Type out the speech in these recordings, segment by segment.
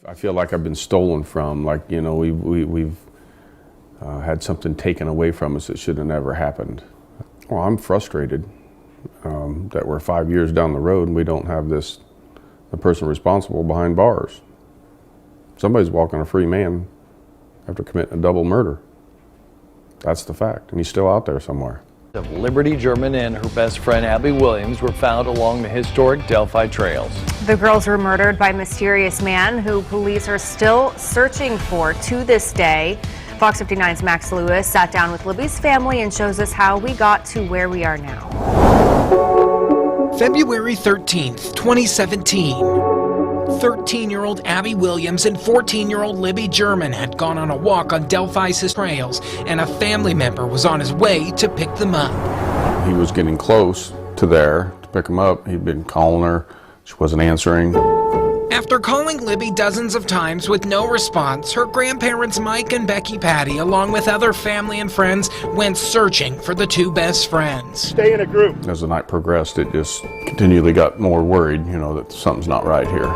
I feel like I've been stolen from, like, you know, we've had something taken away from us that should have never happened. Well, I'm frustrated that we're 5 years down the road and we don't have the person responsible behind bars. Somebody's walking a free man after committing a double murder. That's the fact, and he's still out there somewhere. Liberty German and her best friend Abby Williams were found along the historic Delphi trails. The girls were murdered by a mysterious man who police are still searching for to this day. Fox 59's Max Lewis sat down with Libby's family and shows us how we got to where we are now. February 13th, 2017. 13-year-old Abby Williams and 14-year-old Libby German had gone on a walk on Delphi's trails, and a family member was on his way to pick them up. He was getting close to there to pick him up. He'd been calling her. She wasn't answering. After calling Libby dozens of times with no response, her grandparents Mike and Becky Patty, along with other family and friends, went searching for the two best friends. Stay in a group. As the night progressed, it just continually got more worried, you know, that something's not right here.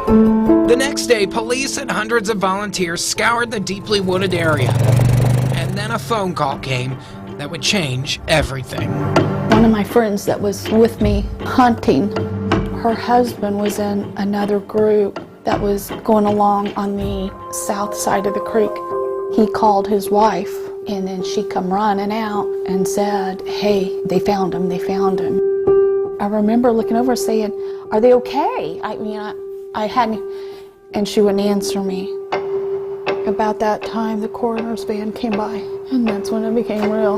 The next day, police and hundreds of volunteers scoured the deeply wooded area. And then a phone call came that would change everything. One of my friends that was with me hunting, her husband was in another group that was going along on the south side of the creek. He called his wife, and then she come running out and said, "Hey, they found him, they found him." I remember looking over saying, "Are they okay?" I hadn't, and she wouldn't answer me. About that time, the coroner's van came by, and that's when it became real.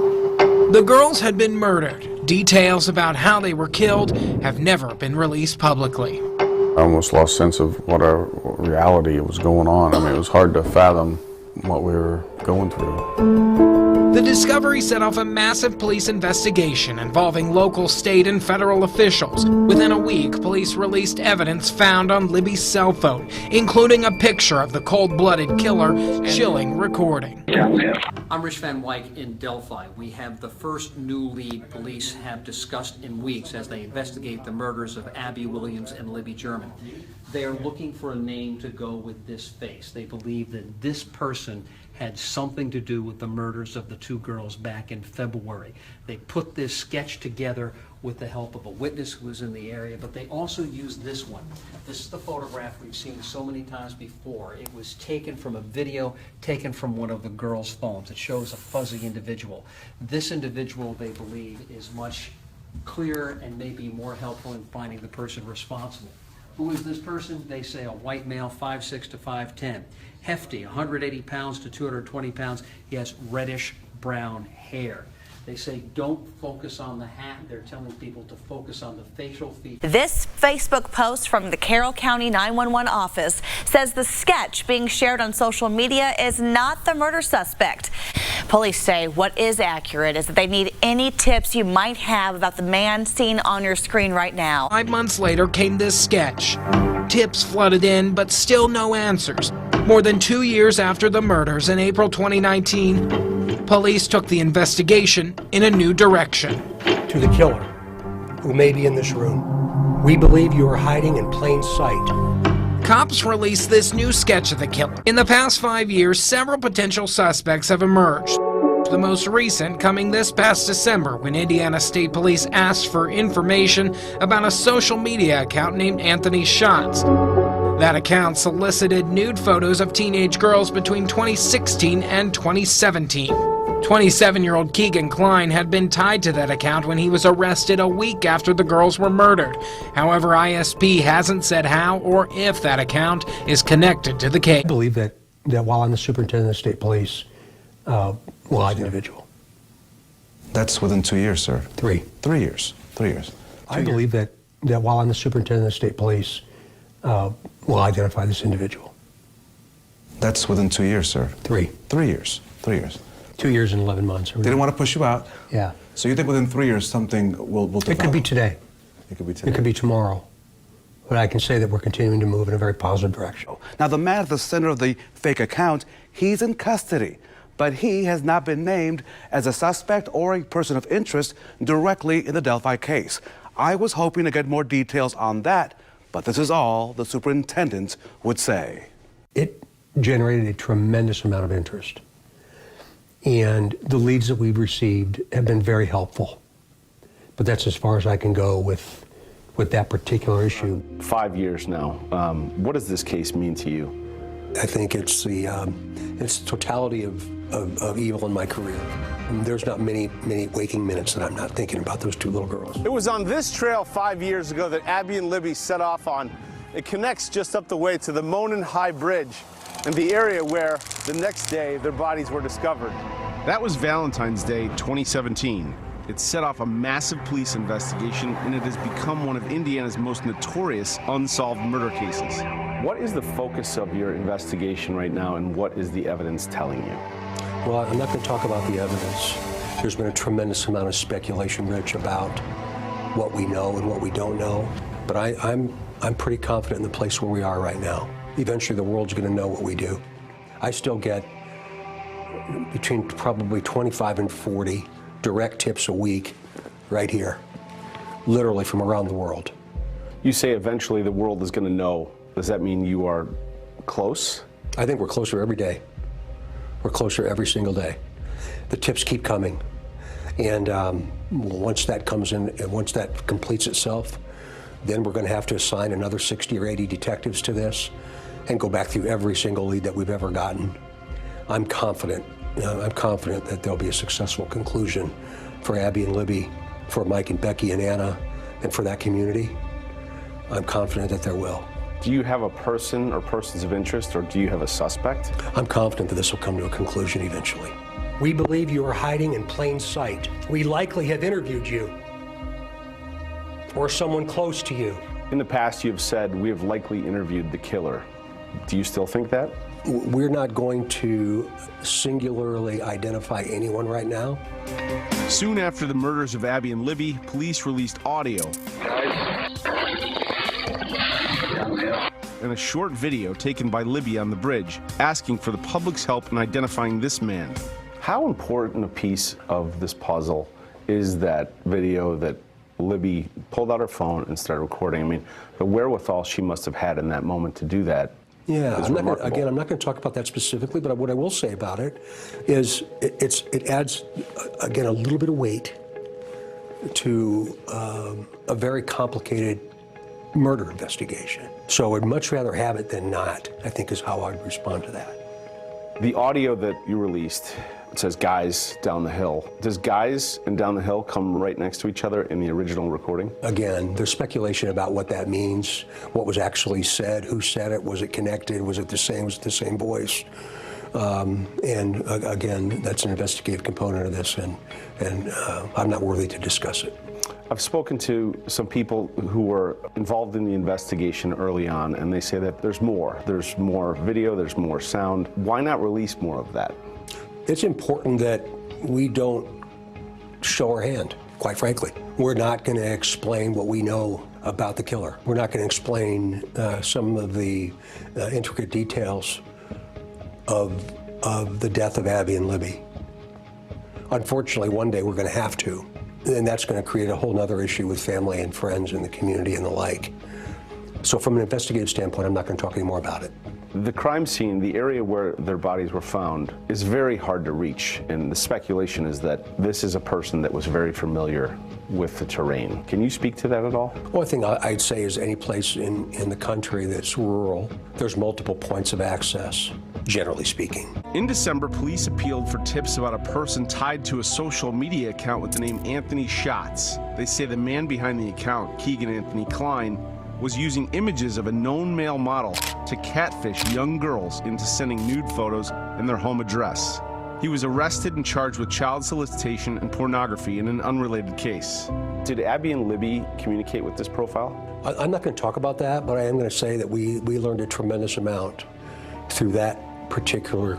The girls had been murdered. Details about how they were killed have never been released publicly. I almost lost sense of what reality was going on. I mean, it was hard to fathom what we were going through. The discovery set off a massive police investigation involving local, state, and federal officials. Within a week, police released evidence found on Libby's cell phone, including a picture of the cold-blooded killer, chilling recording. I'm Rich Van Wyk in Delphi. We have the first new lead police have discussed in weeks as they investigate the murders of Abby Williams and Libby German. They are looking for a name to go with this face. They believe that this person had something to do with the murders of the two girls back in February. They put this sketch together with the help of a witness who was in the area, but they also used this one. This is the photograph we've seen so many times before. It was taken from a video taken from one of the girls' phones. It shows a fuzzy individual. This individual, they believe, is much clearer and maybe more helpful in finding the person responsible. Who is this person? They say a white male, 5'6" to 5'10". Hefty, 180 pounds to 220 pounds. He has reddish brown hair. They say don't focus on the hat. They're telling people to focus on the facial features. This Facebook post from the Carroll County 911 office says the sketch being shared on social media is not the murder suspect. Police say what is accurate is that they need any tips you might have about the man seen on your screen right now. 5 months later came this sketch. Tips flooded in, but still no answers. More than 2 years after the murders in April 2019, police took the investigation in a new direction. To the killer, who may be in this room, we believe you are hiding in plain sight. Cops released this new sketch of the killer. In the past 5 years, several potential suspects have emerged. The most recent coming this past December when Indiana State Police asked for information about a social media account named Anthony Shots. That account solicited nude photos of teenage girls between 2016 and 2017. 27-year-old Keegan Klein had been tied to that account when he was arrested a week after the girls were murdered. However, ISP hasn't said how or if that account is connected to the case. I believe that while I'm the superintendent of state police, we'll hide the individual. That's within 2 years, sir. 3. 3 years. 3 years. I believe that while I'm the superintendent of state police, we'll identify this individual. That's within 2 years, sir. 3. 3 years. 3 years. 2 years and 11 months. They didn't want to push you out. Yeah. So you think within 3 years something will develop? It could be today. It could be today. It could be tomorrow. But I can say that we're continuing to move in a very positive direction. Now, the man at the center of the fake account, he's in custody, but he has not been named as a suspect or a person of interest directly in the Delphi case. I was hoping to get more details on that, but this is all the superintendent would say. It generated a tremendous amount of interest. And the leads that we've received have been very helpful. But that's as far as I can go with that particular issue. 5 years now. What does this case mean to you? I think it's the totality of evil in my career. There's not many waking minutes that I'm not thinking about those two little girls. It was on this trail 5 years ago that Abby and Libby set off on. It connects just up the way to the Monon High Bridge and the area where the next day their bodies were discovered. That was Valentine's Day 2017. It set off a massive police investigation, and it has become one of Indiana's most notorious unsolved murder cases. What is the focus of your investigation right now, and what is the evidence telling you? Well, I'm not going to talk about the evidence. There's been a tremendous amount of speculation, Rich, about what we know and what we don't know. But I'm pretty confident in the place where we are right now. Eventually, the world's going to know what we do. I still get between probably 25 and 40 direct tips a week right here, literally from around the world. You say eventually the world is going to know. Does that mean you are close? I think we're closer every day. We're closer every single day. The tips keep coming. And once that comes in, and once that completes itself, then we're going to have to assign another 60 or 80 detectives to this and go back through every single lead that we've ever gotten. I'm confident that there'll be a successful conclusion for Abby and Libby, for Mike and Becky and Anna, and for that community. I'm confident that there will. Do you have a person or persons of interest, or do you have a suspect? I'm confident that this will come to a conclusion eventually. We believe you are hiding in plain sight. We likely have interviewed you, or someone close to you. In the past, you have said we have likely interviewed the killer. Do you still think that? We're not going to singularly identify anyone right now. Soon after the murders of Abby and Libby, police released audio and a short video taken by Libby on the bridge, asking for the public's help in identifying this man. How important a piece of this puzzle is that video that Libby pulled out her phone and started recording? I mean, the wherewithal she must have had in that moment to do that. Yeah, I'm not going to talk about that specifically, but what I will say about it is it adds, again, a little bit of weight to a very complicated murder investigation. So I'd much rather have it than not, I think, is how I'd respond to that. The audio that you released, it says guys down the hill. Does guys and down the hill come right next to each other in the original recording? Again, there's speculation about what that means, what was actually said, who said it, was it connected, was it the same voice? And again, that's an investigative component of this, and I'm not worthy to discuss it. I've spoken to some people who were involved in the investigation early on, and they say that there's more. There's more video, there's more sound. Why not release more of that? It's important that we don't show our hand, quite frankly. We're not going to explain what we know about the killer. We're not going to explain some of the intricate details of the death of Abby and Libby. Unfortunately, one day we're going to have to, and that's going to create a whole nother issue with family and friends and the community and the like. So from an investigative standpoint, I'm not going to talk any more about it. The crime scene, the area where their bodies were found, is very hard to reach, and the speculation is that this is a person that was very familiar with the terrain. Can you speak to that at all? One thing I'd say is any place in the country that's rural, there's multiple points of access, generally speaking. In December, police appealed for tips about a person tied to a social media account with the name Anthony Schatz. They say the man behind the account, Keegan Anthony Klein, was using images of a known male model to catfish young girls into sending nude photos and their home address. He was arrested and charged with child solicitation and pornography in an unrelated case. Did Abby and Libby communicate with this profile? I'm not going to talk about that, but I am going to say that we learned a tremendous amount through that particular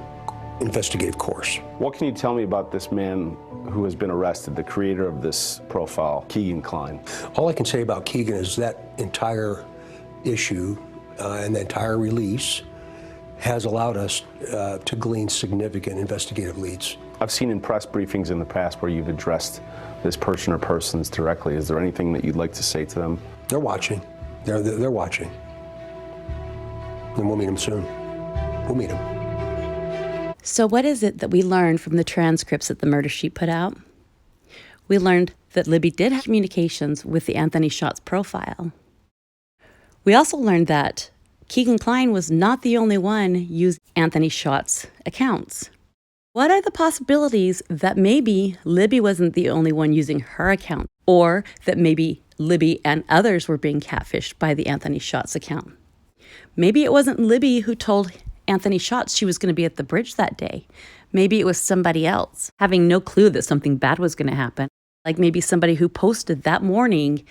investigative course. What can you tell me about this man who has been arrested, the creator of this profile, Keegan Klein? All I can say about Keegan is that entire issue and the entire release has allowed us to glean significant investigative leads. I've seen in press briefings in the past where you've addressed this person or persons directly. Is there anything that you'd like to say to them? They're watching. They're watching. And we'll meet them soon. We'll meet him. So what is it that we learned from the transcripts that the murder sheet put out? We learned that Libby did have communications with the Anthony Schatz profile. We also learned that Keegan Kline was not the only one using Anthony Schatz accounts. What are the possibilities that maybe Libby wasn't the only one using her account, or that maybe Libby and others were being catfished by the Anthony Schatz account? Maybe it wasn't Libby who told Anthony Schatz she was going to be at the bridge that day. Maybe it was somebody else, having no clue that something bad was going to happen. Like maybe somebody who posted that morning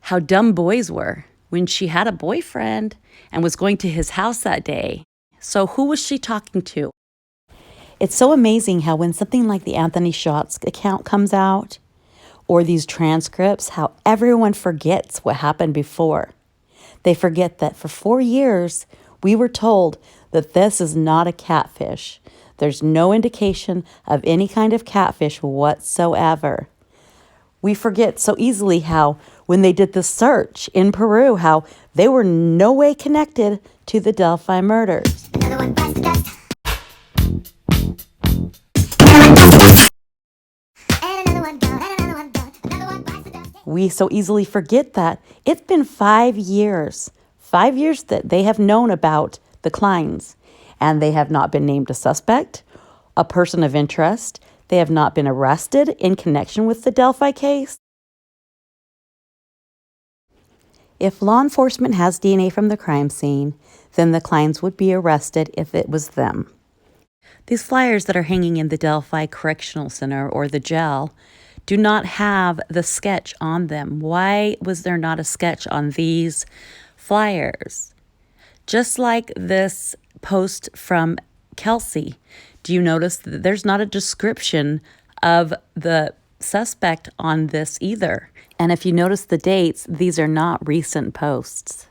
how dumb boys were when she had a boyfriend and was going to his house that day. So who was she talking to? It's so amazing how when something like the Anthony Schatz account comes out, or these transcripts, how everyone forgets what happened before. They forget that for 4 years, we were told that this is not a catfish. There's no indication of any kind of catfish whatsoever. We forget so easily how when they did the search in Peru, how they were no way connected to the Delphi murders. Another one bites the dust. We so easily forget that it's been 5 years. 5 years that they have known about the Klines, and they have not been named a suspect, a person of interest. They have not been arrested in connection with the Delphi case. If law enforcement has DNA from the crime scene, then the Klines would be arrested if it was them. These flyers that are hanging in the Delphi Correctional Center or the jail do not have the sketch on them. Why was there not a sketch on these flyers? Just like this post from Kelsey, do you notice that there's not a description of the suspect on this either? And if you notice the dates, these are not recent posts.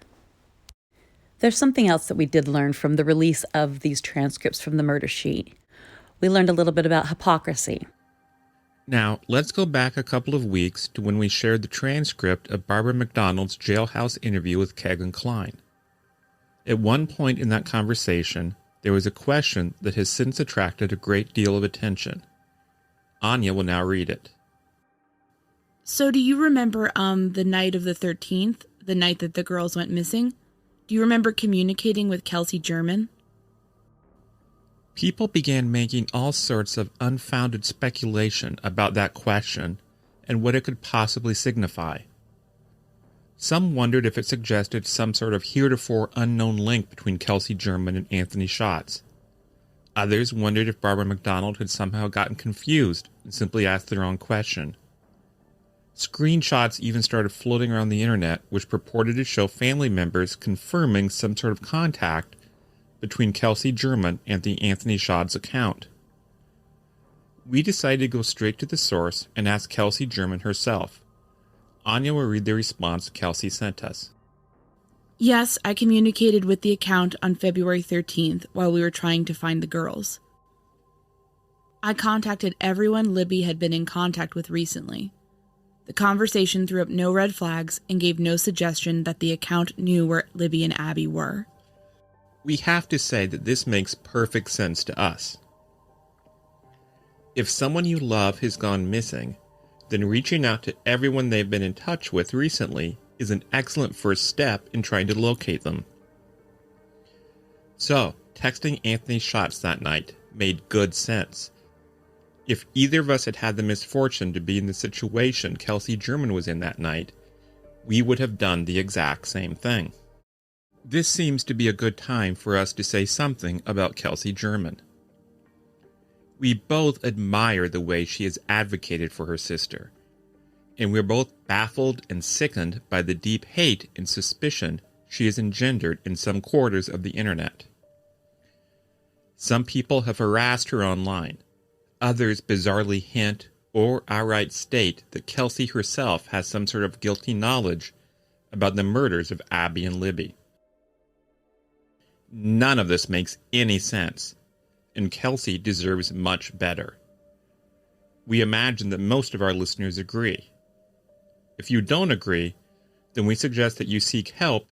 There's something else that we did learn from the release of these transcripts from the murder sheet. We learned a little bit about hypocrisy. Now, let's go back a couple of weeks to when we shared the transcript of Barbara McDonald's jailhouse interview with Keegan Kline. At one point in that conversation, there was a question that has since attracted a great deal of attention. Anya will now read it. So do you remember the night of the 13th, the night that the girls went missing? Do you remember communicating with Kelsey German? People began making all sorts of unfounded speculation about that question and what it could possibly signify. Some wondered if it suggested some sort of heretofore unknown link between Kelsey German and Anthony Schatz. Others wondered if Barbara McDonald had somehow gotten confused and simply asked the wrong question. Screenshots even started floating around the internet which purported to show family members confirming some sort of contact between Kelsey German and the Anthony Schatz account. We decided to go straight to the source and ask Kelsey German herself. Anya will read the response Kelsey sent us. Yes, I communicated with the account on February 13th while we were trying to find the girls. I contacted everyone Libby had been in contact with recently. The conversation threw up no red flags and gave no suggestion that the account knew where Libby and Abby were. We have to say that this makes perfect sense to us. If someone you love has gone missing, then reaching out to everyone they've been in touch with recently is an excellent first step in trying to locate them. So, texting Anthony Schatz that night made good sense. If either of us had had the misfortune to be in the situation Kelsey German was in that night, we would have done the exact same thing. This seems to be a good time for us to say something about Kelsey German. We both admire the way she has advocated for her sister, and we're both baffled and sickened by the deep hate and suspicion she has engendered in some quarters of the internet. Some people have harassed her online. Others bizarrely hint or outright state that Kelsey herself has some sort of guilty knowledge about the murders of Abby and Libby. None of this makes any sense, and Kelsey deserves much better. We imagine that most of our listeners agree. If you don't agree, then we suggest that you seek help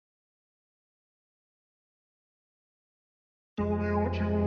you